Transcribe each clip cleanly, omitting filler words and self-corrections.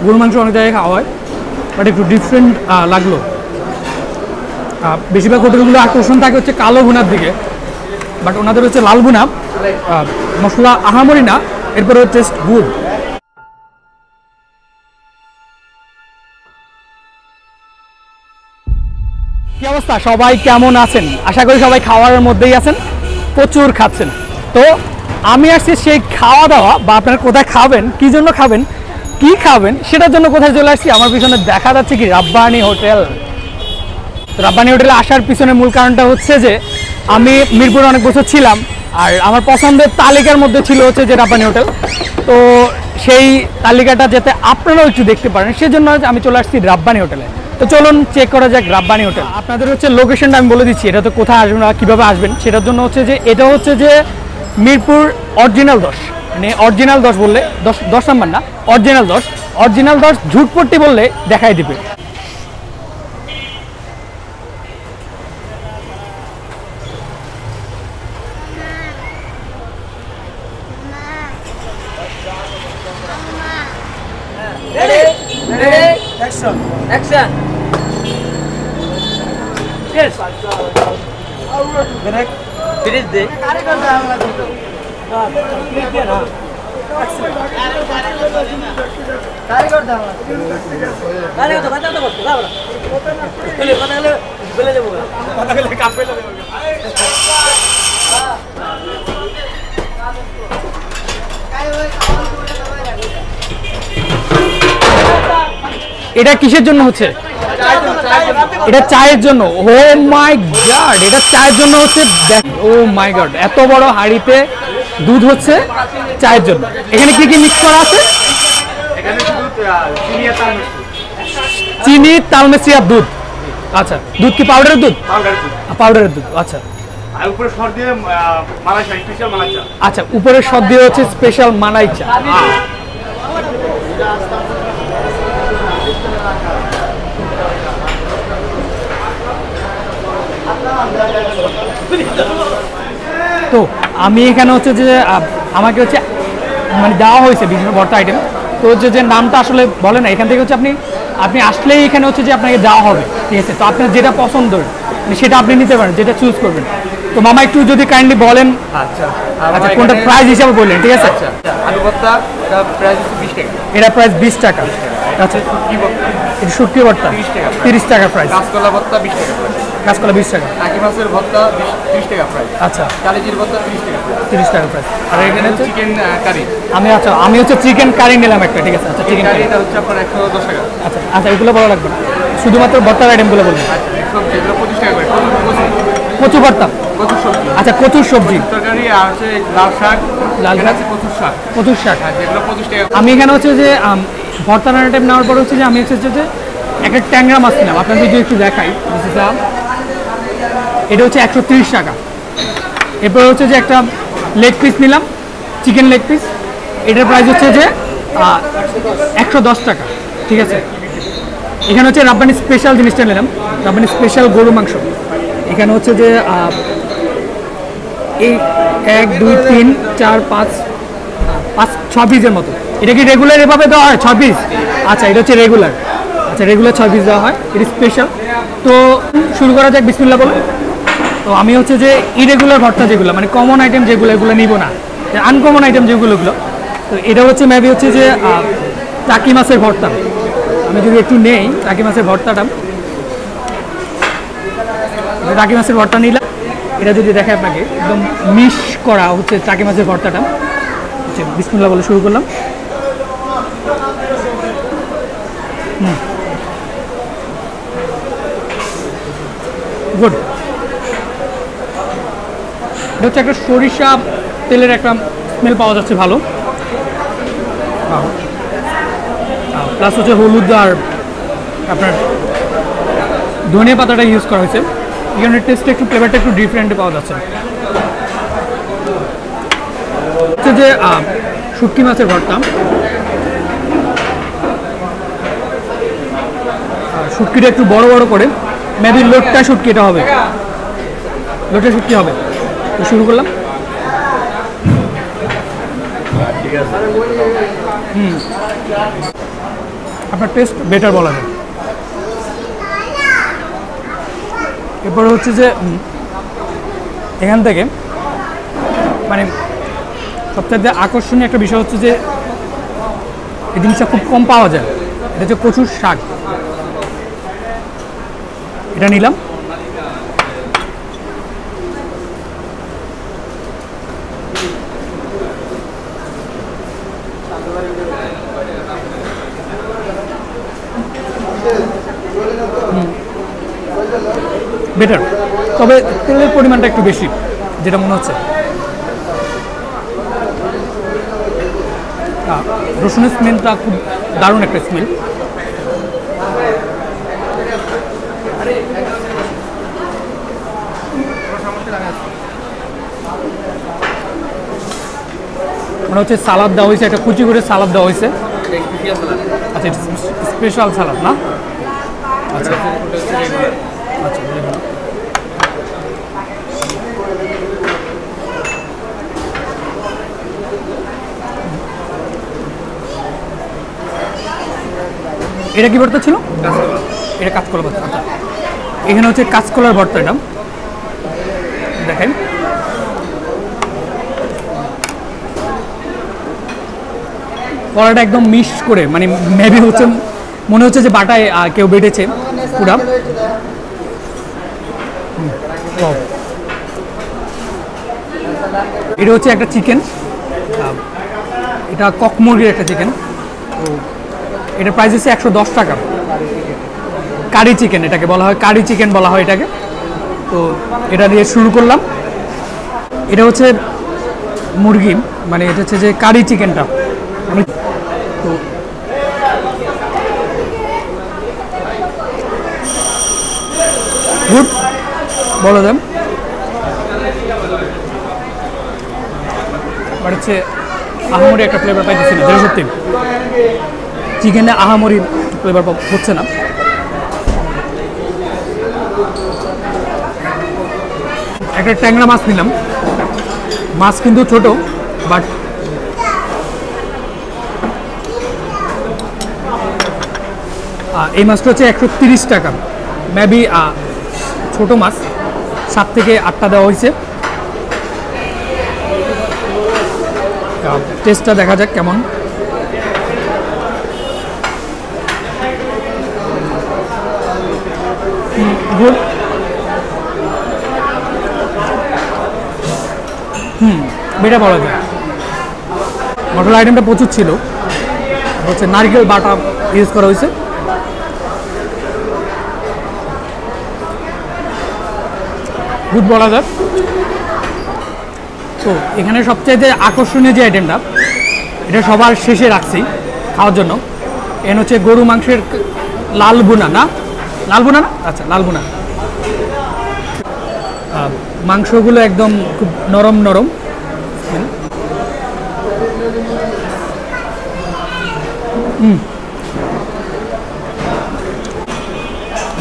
গরুর মাংস অনেক জায়গায় খাওয়া হয়, বাট একটু ডিফারেন্ট লাগলো। বেশিরভাগ হোটেলগুলো আকর্ষণ থাকে হচ্ছে কালো ভুনার দিকে, বাট ওনাদের হচ্ছে লাল ভুনা, মশলা আহামরি না, এরপরে টেস্ট গুড। কি অবস্থা, সবাই কেমন আছেন? আশা করি সবাই খাওয়ার মধ্যেই আছেন, প্রচুর খাচ্ছেন। তো আমি আসছি সেই খাওয়া দাওয়া, বা আপনারা কোথায় খাবেন, কি জন্য খাবেন, কি খাবেন সেটার জন্য কোথায় চলে আসছি। আমার পিছনে দেখা যাচ্ছে কি রাব্বানি হোটেল। রাব্বানি হোটেলে আসার পিছনে মূল কারণটা হচ্ছে যে আমি মিরপুরে অনেক বছর ছিলাম, আর আমার পছন্দের তালিকার মধ্যে ছিল হচ্ছে যে রাব্বানি হোটেল। তো সেই তালিকাটা যাতে আপনারাও একটু দেখতে পারেন, সেজন্য আমি চলে আসছি রাব্বানি হোটেলে। তো চলুন চেক করা যাক রাব্বানি হোটেল। আপনাদের হচ্ছে লোকেশনটা আমি বলে দিচ্ছি, এটা তো কোথায় আসবেন বা কীভাবে আসবেন সেটার জন্য হচ্ছে যে এটা হচ্ছে যে মিরপুর অরিজিনাল 10, মানে অরিজিনাল 10 বললে 10 নাম্বার না, অরিজিনাল 10 ঝুটপট্টি বললে দেখাই দিবে। Action. Yes. Direct. Finish the. এটা কিসের জন্য হচ্ছে? এটা চায়ের জন্য। ও মাই গড, এটা চায়ের জন্য হচ্ছে। ও মাই গড, এত বড় হাঁড়িতে দুধ হচ্ছে চায়ের জন্য। এখানে কি কি মিক্স করা আছে? চিনি, তালমেসি আর দুধ। আচ্ছা, দুধ কি পাউডারের দুধ? পাউডারের দুধ। আচ্ছা, আচ্ছা, উপরের সব দিয়ে হচ্ছে স্পেশাল মালাই চা। তো আমি এখানে হচ্ছে যে আমাকে হচ্ছে মানে দেওয়া হয়েছে বিভিন্ন ভর্তা আইটেম। তো হচ্ছে যে নামটা আসলে বলে না, এখান থেকে হচ্ছে আপনি আসলেই এখানে হচ্ছে যে আপনাকে দেওয়া হবে, ঠিক আছে? তো আপনার যেটা পছন্দ সেটা আপনি নিতে পারেন, যেটা চুজ করবেন। তো মামা একটু যদি কাইন্ডলি বলেন। আচ্ছা, কোনটা প্রাইস হিসাবে বললেন, ঠিক আছে? আলু ভর্তা এটা প্রাইস 20 টাকা। এটা প্রাইস 20 টাকা। আচ্ছা, এটা শুটকি ভর্তা 30 টাকা প্রাইস। কাঁচকলা ভর্তা 20 টাকা। কাঁচকলা 20 টাকা। টাকি মাছের ভর্তা 30 টাকা প্রাইস। আচ্ছা, কালিজির ভর্তা 30 টাকা। 30 টাকা প্রাইস। আর এখানে হচ্ছে চিকেন কারি। আমি হচ্ছে চিকেন কারি নিলাম একটা, ঠিক আছে? আচ্ছা, চিকেন কারি এটা হচ্ছে আপনার 110 টাকা। আচ্ছা আচ্ছা, এগুলো বলা লাগবে না, শুধুমাত্র ভর্তার আইটেমগুলো বলবেন। সবজি এগুলো 25 টাকা করে। কচু ভর্তা। কচুর সবজি। আচ্ছা, কচুর সবজি। তরকারি আর হচ্ছে লাল শাক। কচুর শাক। কচুর শাক, যেগুলো 25 টাকা। আমি এখানে হচ্ছে যে ভর্তার আইটেম নেওয়ার পর হচ্ছে যে আমি হচ্ছে যে একটা ট্যাংরা মাছ নিলাম, আপনাদের যদি একটু দেখাই। এটা হচ্ছে 130 টাকা। এরপর হচ্ছে যে একটা লেগ পিস নিলাম, চিকেন লেগ পিস। এটার প্রাইস হচ্ছে যে 110 টাকা, ঠিক আছে? এখানে হচ্ছে রাব্বানি স্পেশাল জিনিসটা নিলাম, রাব্বানি স্পেশাল গরু মাংস। এখানে হচ্ছে যে এই 1 2 3 4 5 6 পিসের মতো। এটা কি রেগুলার এভাবে দেওয়া হয় 6 পিস? আচ্ছা, এটা হচ্ছে রেগুলার। আচ্ছা, রেগুলার 6 পিস দেওয়া হয়, এটা স্পেশাল। তো শুরু করা যাক, বিসমিল্লাহ বলে। তো আমি হচ্ছে যে ইরেগুলার ভর্তা যেগুলো, মানে কমন আইটেম যেগুলো, এগুলো নিব না, আনকমন আইটেম যেগুলো। তো এটা হচ্ছে মেবি হচ্ছে যে টাকি মাছের ভর্তা। আমি যদি একটু নেই টাকি মাছের ভর্তাটা, টাকি মাছের ভর্তা নিলাম। এটা যদি দেখে আপনাকে একদম মিশ করা হচ্ছে টাকি মাছের ভর্তাটা। আচ্ছা, বিসমিল্লাহ বলে শুরু করলাম। গুড। এটা হচ্ছে একটা সরিষা তেলের একটা স্মেল পাওয়া যাচ্ছে, ভালো। প্লাস হচ্ছে হলুদ আর আপনার ধনিয়া পাতাটা ইউজ করা হয়েছে। এখানে টেস্টটা একটু, ফ্লেভারটা একটু ডিফারেন্ট পাওয়া যাচ্ছে। হচ্ছে যে শুটকি মাছের ভর্তা। শুটকিটা একটু বড় বড় করে, মেবি লোটটা শুটকি এটা হবে, লোটে শুটকি হবে। তো শুরু করলাম। আপনার টেস্ট বেটার বলা যায়। এরপরে হচ্ছে যে এখান থেকে মানে সবচেয়ে আকর্ষণীয় একটা বিষয় হচ্ছে যে এই জিনিসটা খুব কম পাওয়া যায়। এটা হচ্ছে কচুর শাক, এটা নিলাম। বেটার, তবে তেলের পরিমাণটা একটু বেশি যেটা মনে হচ্ছে। রসুনের স্মেলটা খুব দারুণ একটা স্মেল। মনে হচ্ছে সালাদ দেওয়া হয়েছে, একটা কুচি করে সালাদ দেওয়া হয়েছে। আচ্ছা, স্পেশাল সালাদ না? আচ্ছা আচ্ছা, এটা কি ভর্তা ছিল? এটা কাঁচকলা ভর্তা। আচ্ছা, এখানে হচ্ছে কাঁচকলার ভর্তা। এটা দেখেন, কলাটা একদম মিক্স করে, মানে মেবি হচ্ছে মনে হচ্ছে যে বাটায় কেউ বেটেছে পুরা। এটা হচ্ছে একটা চিকেন, এটা কক মুরগির একটা চিকেন। তো এটার প্রাইস হচ্ছে 110 টাকা। কারি চিকেন এটাকে বলা হয়, কারি চিকেন বলা হয় এটাকে। তো এটা দিয়ে শুরু করলাম। এটা হচ্ছে মুরগি, মানে এটা হচ্ছে যে কারি চিকেনটা। আমি তো গুড বলা যায়, বাট হচ্ছে আহামরি একটা ফ্লেভার পাইতেছি না, যেটা সত্যি চিকেনে আহামরি ফ্লেভার হচ্ছে না। একটা ট্যাংরা মাছ নিলাম, মাছ কিন্তু ছোট, বাট এই মাছটা হচ্ছে 130 টাকা। মেবি ছোট মাছ, 7 থেকে 8টা দেওয়া হয়েছে। টেস্টটা দেখা যাক কেমন। গুড। বেটা বলা যায়। মশলা আইটেমটা প্রচুর ছিল, হচ্ছে নারকেল বাটা ইউজ করা হয়েছে। গুড বলা যায়। তো এখানে সবচেয়ে আকর্ষণীয় যে আইটেমটা, এটা সবার শেষে রাখছি খাওয়ার জন্য। এন হচ্ছে গরু মাংসের লাল বুনা, না লাল বুনা না? আচ্ছা, লাল বুনা। মাংসগুলো একদম খুব নরম নরম,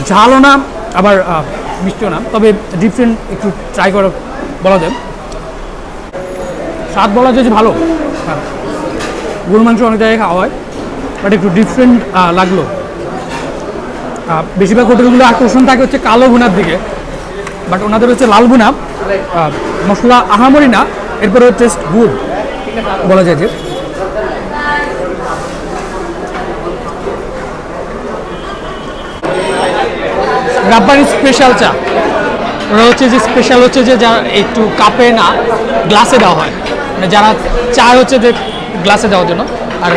ঝালও না আবার মিষ্টিও না, তবে ডিফারেন্ট একটু ট্রাই করা বলা যায়। স্বাদ বলা যায় যে ভালো। হ্যাঁ, গরু মাংস অনেক জায়গায় খাওয়া হয়, বাট একটু ডিফারেন্ট লাগলো। বেশিরভাগ হোটেলগুলো আকর্ষণ থাকে হচ্ছে কালো ভুনার দিকে, বাট ওনাদের হচ্ছে লাল ভুনা। মশলা আহামরি না, এরপরে টেস্ট গুড বলা যায় যে। রাব্বানি স্পেশাল চা, ওরা হচ্ছে যে স্পেশাল হচ্ছে যে যা একটু কাপে না গ্লাসে দেওয়া হয়, মানে যারা চায় হচ্ছে যে গ্লাসে দেওয়ার জন্য, আর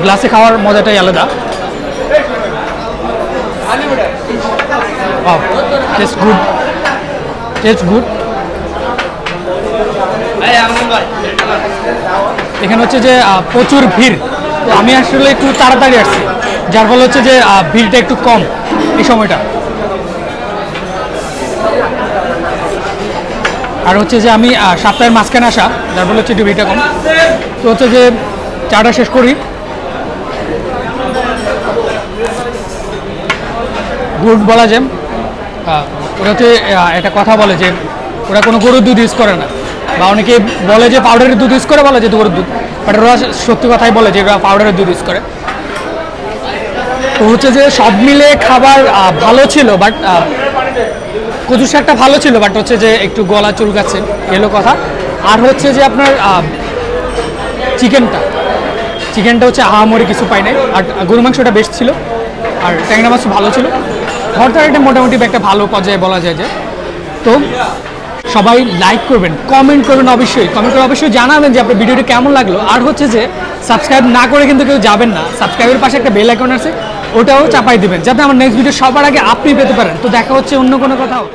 গ্লাসে খাওয়ার মজাটাই আলাদা। Taste good, taste good. এখানে হচ্ছে যে প্রচুর ভিড়, তো আমি আসলে একটু তাড়াতাড়ি আসছি, যার ফলে হচ্ছে যে ভিড়টা একটু কম এই সময়টা। আর হচ্ছে যে আমি সপ্তাহের মাঝখানে আসা, যার ফলে হচ্ছে একটু ভিড়টা কম। তো হচ্ছে যে চাটা শেষ করি। গুড বলা যায়। ওরা হচ্ছে একটা কথা বলে যে ওরা কোনো গরুর দুধ ইউজ করে না, বা অনেকে বলে যে পাউডারের দুধ ইউজ করে, বলে যে গরুর দুধ, বাট ওরা সত্যি কথাই বলে যে ওরা পাউডারের দুধ ইউজ করে। তো হচ্ছে যে সব মিলে খাবার ভালো ছিল, বাট কচু শাকটা ভালো ছিল, বাট হচ্ছে যে একটু গলা চুলকাচ্ছে এলো কথা। আর হচ্ছে যে আপনার চিকেনটা হচ্ছে আহামরি কিছু পাই নাই, আর গরু মাংসটা বেশ ছিল, আর ট্যাংরা মাছ ভালো ছিল। ভর্তাটা মোটামুটি একটা ভালো পর্যায়ে বলা যায় যে। তো সবাই লাইক করবেন, কমেন্ট করবেন, অবশ্যই জানাবেন যে আপনার ভিডিওটি কেমন লাগলো। আর হচ্ছে যে সাবস্ক্রাইব না করে কিন্তু কেউ যাবেন না, সাবস্ক্রাইবের পাশে একটা বেল আইকন আছে, ওটাও চাপাই দিবেন যাতে আমার নেক্সট ভিডিও সবার আগে আপনি পেতে পারেন। তো দেখা হচ্ছে অন্য কোনো কোথাও।